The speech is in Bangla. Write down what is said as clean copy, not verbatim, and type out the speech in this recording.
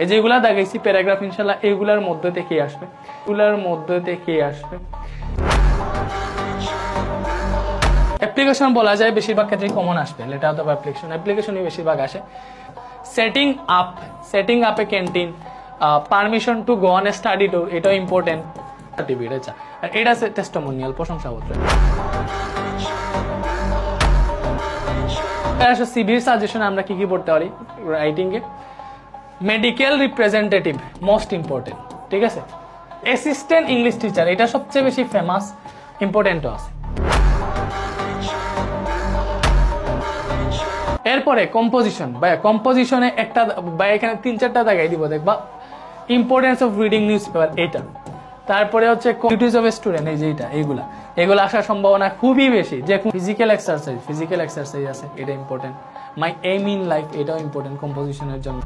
এই যেগুলা দেখাইছি প্যারাগ্রাফ ইনশাআল্লাহ এগুলার মধ্যে থেকেই আসবে, অ্যাপ্লিকেশন বলা যায় বেশিরভাগ ক্ষেত্রে কমন আসবে, লেটার অথবা অ্যাপ্লিকেশনই বেশিরভাগ আসে। Setting up a canteen, permission to go on a study tour, এটাও ইম্পর্টেন্ট। আর এটা টেস্টিমোনিয়াল, প্রশংসাপত্র। সিভির সাজেশন আমরা কি কি পড়তে পারি রাইটিং এ? মেডিকেল রিপ্রেজেন্টেটিভ মোস্ট ইম্পর্টেন্ট, ঠিক আছে। অ্যাসিস্ট্যান্ট ইংলিশ টিচার, এটা সবচেয়ে বেশি ফেমাস, ইম্পর্টেন্টও আছে। এরপরে কম্পোজিশন, কম্পোজিশনে একটা এখানে 3-4টা দেখাই দিব, দেখবা importance of reading news paper এটা। তারপরে হচ্ছে ডিউটিজ অফ স্টুডেন্ট, এই যে এগুলা আসার সম্ভাবনা খুবই বেশি। যে ফিজিক্যাল এক্সারসাইজ আছে, এটা important. My aim in life, এটাও ইম্পর্টেন্ট কম্পোজিশনের জন্য।